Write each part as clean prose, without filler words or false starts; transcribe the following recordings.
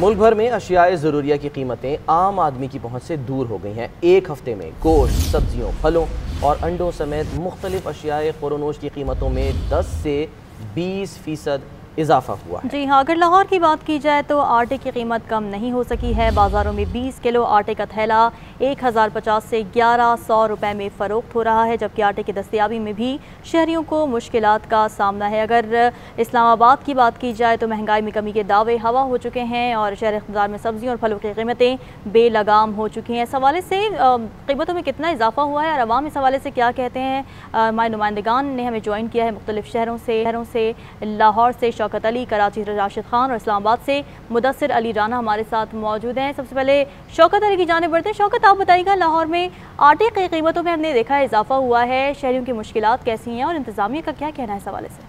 मुल्क भर में अशियाए ज़रूरिया की कीमतें आम आदमी की पहुँच से दूर हो गई हैं। एक हफ्ते में गोश्त, सब्जियों, फलों और अंडों समेत मुख्तलिफ अशियाए ख़ुरनोश की कीमतों में 10 से 20% इजाफा हुआ है। जी हाँ, अगर लाहौर की बात की जाए तो आटे की कीमत कम नहीं हो सकी है। बाज़ारों में 20 किलो आटे का थैला 1050 से 1100 रुपए में फ़रोख्त हो रहा है, जबकि आटे की दस्तयाबी में भी शहरियों को मुश्किलात का सामना है। अगर इस्लामाबाद की बात की जाए तो महंगाई में कमी के दावे हवा हो चुके हैं और शहर इक़्तिदार में सब्जियों और फलों की कीमतें बेलगाम हो चुकी हैं। इस हवाले से कीमतों में कितना इजाफा हुआ है और अवाम इस हवाले से क्या कहते हैं, हमारे नुमाइंदगान ने हमें ज्वाइन किया है मुख्तलिफ शहरों से। लाहौर से शौकत अली, कराची से राशिद खान और इस्लामाबाद से मुदस्सिर अली राना हमारे साथ मौजूद हैं। सबसे पहले शौकत अली की जानिब बढ़ते हैं। शौकत, आप बताइएगा, लाहौर में आटे की कीमतों में हमने देखा है इजाफा हुआ है, शहरियों की मुश्किलात कैसी हैं और इंतजामिया का क्या कहना है इस हवाले से?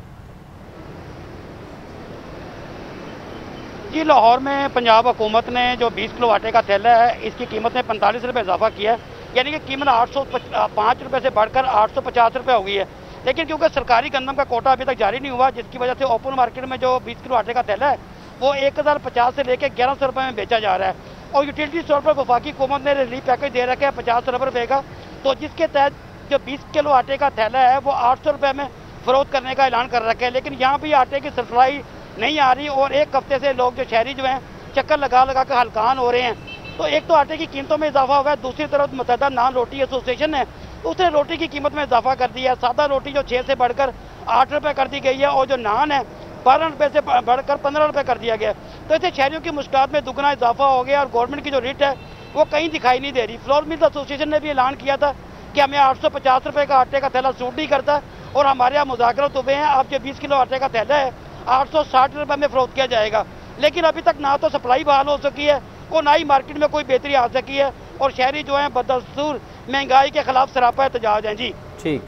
जी, लाहौर में पंजाब हुकूमत ने जो 20 किलो आटे का थैला है इसकी कीमत में 45 रुपये इजाफा किया है, यानी कि कीमत 805 रुपये से बढ़कर 850 रुपये हो गई है। लेकिन क्योंकि सरकारी गंदम का कोटा अभी तक जारी नहीं हुआ, जिसकी वजह से ओपन मार्केट में जो 20 किलो आटे का थैला है वो 1050 से लेकर 1100 रुपये में बेचा जा रहा है। और यूटिलिटी स्टोर पर वफाकी हुकूमत ने रिलीफ पैकेज दे रखा है 50 रुपये का, तो जिसके तहत जो 20 किलो आटे का थैला है वो 800 रुपये में फ़रोख्त करने का ऐलान कर रखा है। लेकिन यहाँ भी आटे की सप्लाई नहीं आ रही और एक हफ्ते से लोग जो शहरी जो हैं चक्कर लगा लगा कर हलकान हो रहे हैं। तो एक तो आटे की कीमतों में इजाफा हुआ है, दूसरी तरफ मुत्तहदा नान रोटी एसोसिएशन है उसने रोटी की कीमत में इजाफा कर दिया है। सादा रोटी जो 6 से बढ़कर 8 रुपये कर दी गई है और जो नान है 12 रुपये से बढ़कर 15 रुपये कर दिया गया है। तो इससे शहरियों की मुश्किलात में दुगना इजाफा हो गया और गवर्नमेंट की जो रेट है वो कहीं दिखाई नहीं दे रही। फ्लोर मिल्स एसोसिएशन ने भी ऐलान किया था कि हमें 850 रुपये का आटे का थैला सूट नहीं करता और हमारे यहाँ मुज़ाकरात हुए हैं, आप जो 20 किलो आटे का थैला है 860 रुपये में फ़रोख्त किया जाएगा। लेकिन अभी तक ना तो सप्लाई बहाल हो सकी है और ना ही मार्केट में कोई बेहतरी आ सकी है और शहरी जो हैं बदस्तूर महंगाई के खिलाफ सरापा एहतजाज हैं। जी ठीक,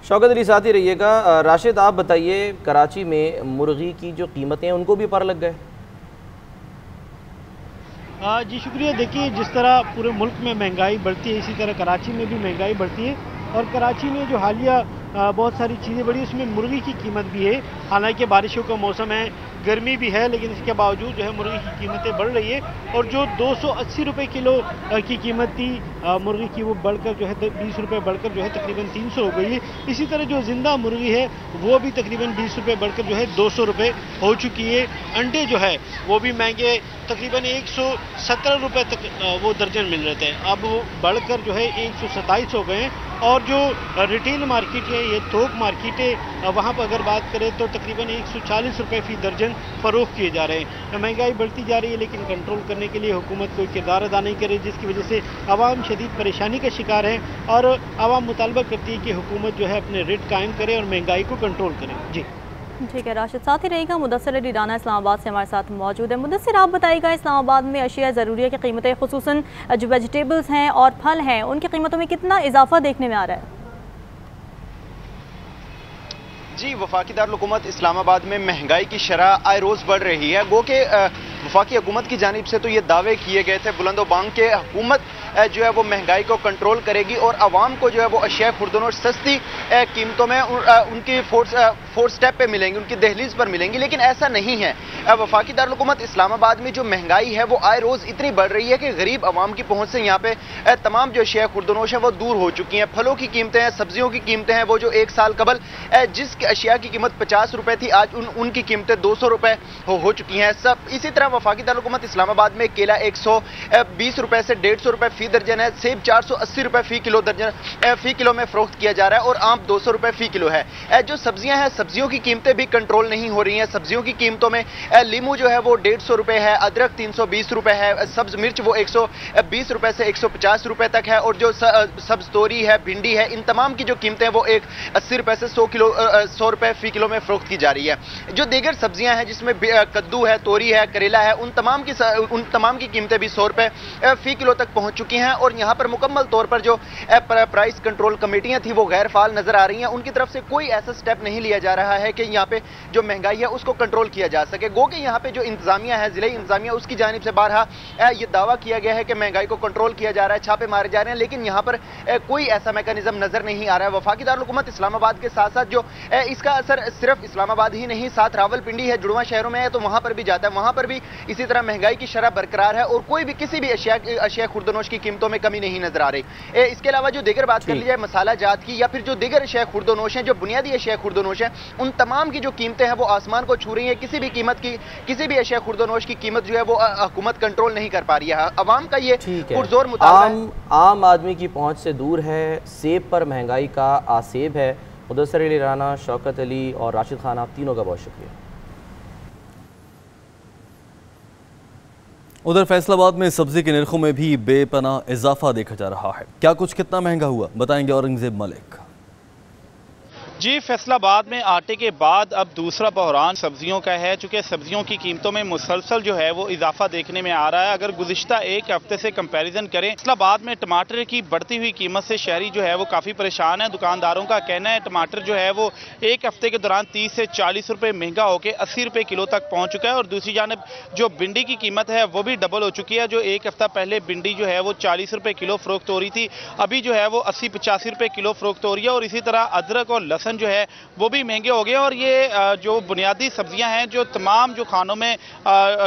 शौकत अली साथ ही रहिएगा। राशिद, आप बताइए, कराची में मुर्गी की जो कीमतें हैं उनको भी पर लग गए? जी शुक्रिया। देखिए, जिस तरह पूरे मुल्क में महंगाई बढ़ती है इसी तरह कराची में भी महंगाई बढ़ती है और कराची में जो हालिया बहुत सारी चीज़ें बढ़ी, उसमें मुर्गी की कीमत भी है। हालांकि बारिशों का मौसम है, गर्मी भी है, लेकिन इसके बावजूद जो है मुर्गी की कीमतें बढ़ रही है और जो 280 रुपये किलो की कीमत थी मुर्गी की वो बढ़कर जो है 20 रुपये बढ़कर जो है तकरीबन 300 हो गई है। इसी तरह जो जिंदा मुर्गी है वो भी तकरीबन 20 रुपये बढ़कर जो है 200 रुपये हो चुकी है। अंडे जो है वो भी महंगे, तकरीबन 117 रुपये तक वो दर्जन मिल रहे थे, अब वो बढ़कर जो है 127 हो गए हैं। और जो रिटेल मार्केट है, ये थोक मार्केट है, वहाँ पर अगर बात करें तो तकरीबन 140 रुपये फी दर्जन फ़रोख्त किए जा रहे हैं। महंगाई बढ़ती जा रही है लेकिन कंट्रोल करने के लिए हुकूमत कोई किरदार अदा नहीं कर रही, जिसकी वजह से आवाम शदीद परेशानी का शिकार है और आवाम मुतालबा करती है कि हुकूमत जो है अपने रेट कायम करे और महंगाई को कंट्रोल करे। जी ठीक है राशिद, साथ ही रहेगा मुदस्सिर अली राना इस्लामाबाद से हमारे साथ मौजूद है। मुदस्सिर, आप बताइएगा, इस्लामाबाद में अशिया ज़रूरिया की कीमतें खुसूसन जो वेजिटेबल्स हैं और फल हैं उनकी कीमतों में कितना इजाफा देखने में आ रहा है? जी, वफाकी दारुल हुकूमत इस्लामाबाद में महंगाई की शरह आए रोज़ बढ़ रही है। गो के वफाकी हुकूमत की जानिब से तो ये दावे किए गए थे बुलंदो बांग के हुकूमत जो है वो महंगाई को कंट्रोल करेगी और आवाम को जो है वो अशिया खुर्दन और सस्ती कीमतों में उनकी फोर्थ स्टेप पे मिलेंगी, उनकी दहलीज पर मिलेंगी, लेकिन ऐसा नहीं है। वफाकी दारुल हुकूमत इस्लामाबाद में जो महंगाई है वो आए रोज़ इतनी बढ़ रही है कि गरीब आवाम की पहुंच से यहाँ पे तमाम जो अशिया खुर्दनोश है वो दूर हो चुकी हैं। फलों की कीमतें हैं, सब्जियों की कीमतें हैं, वो जो एक साल कबल जिस अशिया की कीमत 50 रुपए थी आज उनकी कीमतें 200 रुपए हो चुकी हैं। सब इसी तरह वफाकी दारुल हुकूमत इस्लामाबाद में केला 120 रुपए से 150 रुपए फी दर्जन है, सेब 480 रुपए फी किलो में फरोख्त किया जा रहा है और आम 200 रुपए फी किलो है। जो सब्जियां हैं, सब्जियों की कीमतें भी कंट्रोल नहीं हो रही हैं। सब्जियों की कीमतों में लीमू जो है वो 150 रुपए है, अदरक 320 रुपए है, सब्ज मिर्च वो 120 रुपए से 150 रुपए तक है और जो सब्ज तोरी है, भिंडी है, इन तमाम की जो कीमतें वो 80 रुपए से 100 रुपए फी किलो में फरोख्त की जा रही है। जो दीगर सब्जियां हैं जिसमें कद्दू है, तोरी है, करेला है, उन तमाम की कीमतें भी 100 रुपए फी किलो तक पहुंच चुकी हैं और यहाँ पर मुकम्मल तौर पर जो प्राइस कंट्रोल कमेटियां थी वो गैर फाल नजर आ रही हैं। उनकी तरफ से कोई ऐसा स्टेप नहीं लिया जा रहा है कि यहाँ पे जो महंगाई है उसको कंट्रोल किया जा सके। गो कि यहाँ पे जो इंतजामिया है, जिले इंतजामिया, उसकी जानिब से बारहा ये दावा किया गया है कि महंगाई को कंट्रोल किया जा रहा है, छापे मारे जा रहे हैं, लेकिन यहाँ पर कोई ऐसा मैकेनिज्म नजर नहीं आ रहा है। वफाकी दारुल हुकूमत इस्लामाबाद के साथ साथ जो इसका असर सिर्फ इस्लामाबाद ही नहीं, साथ रावलपिंडी है, जुड़वा शहरों में है, तो वहां पर भी जाता है। वहां पर भी इसी तरह महंगाई की शरह बरकरार है और कोई भी किसी भी अशिया खुर्दनोश की कीमतों में कमी नहीं नजर आ रही। इसके अलावा जो दीगर बात कर ली जाए मसाला जात की या फिर जो दीगर अशिया खुर्दनोश हैं, जो बुनियादी अशिया खुर्दनोश हैं, उन तमाम की जो कीमतें हैं वो आसमान को छू रही हैं। किसी भी अशिया खुर्दनोश की कीमत जो है वो हुकूमत कंट्रोल नहीं कर पा रही है। अवाम का ये पुरजोर मुतालबा आम आदमी की पहुंच से दूर है। सेब पर महंगाई का आसेब है। मुदस्सर अली राना, शौकत अली और राशिद खान, आप तीनों का बहुत शुक्रिया। उधर फैसलाबाद में सब्जी के नरखों में भी बेपनाह इजाफा देखा जा रहा है। क्या कुछ कितना महंगा हुआ, बताएंगे औरंगजेब मलिक। जी, फैसलाबाद में आटे के बाद अब दूसरा बहरान सब्जियों का है, चूँकि सब्जियों की कीमतों में मुसलसल जो है वो इजाफा देखने में आ रहा है। अगर गुज़िश्ता एक हफ्ते से कंपैरिजन करें, फैसलाबाद में टमाटर की बढ़ती हुई कीमत से शहरी जो है वो काफ़ी परेशान है। दुकानदारों का कहना है टमाटर जो है वो एक हफ्ते के दौरान 30 से 40 रुपये महंगा होकर 80 रुपये किलो तक पहुँच चुका है। और दूसरी जानब जो भिंडी की कीमत है वो भी डबल हो चुकी है। जो एक हफ्ता पहले भिंडी जो है वो 40 रुपये किलो फरोख्त हो रही थी, अभी जो है वो 80-85 रुपये किलो फरोख्त हो रही है। और इसी तरह अदरक और लहसुन जो है वो भी महंगे हो गए। और ये जो बुनियादी सब्जियां हैं जो तमाम जो खानों में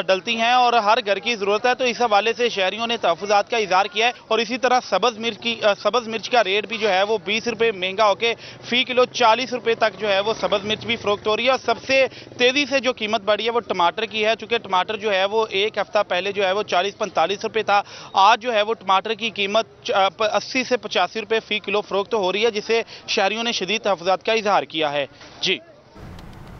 डलती हैं और हर घर की ज़रूरत है, तो इस हवाले से शहरियों ने तहफ़्फ़ुज़ात का इज़हार किया है। और इसी तरह सब्ज़ मिर्च का रेट भी जो है वो 20 रुपये महंगा होकर फ़ी किलो 40 रुपये तक जो है वो सब्ज़ मिर्च भी फ़रोख्त हो रही है। और सबसे तेज़ी से जो कीमत बढ़ी है वो टमाटर की है, चूँकि टमाटर जो है वो एक हफ्ता पहले जो है वो 40-45 रुपये था। आज जो है वो टमाटर की कीमत 80 से 85 रुपये फ़ी किलो फ़रोख्त हो रही है, जिसे शहरियों ने शदीद तहफ़्फ़ुज़ात का इज़हार किया है। जी।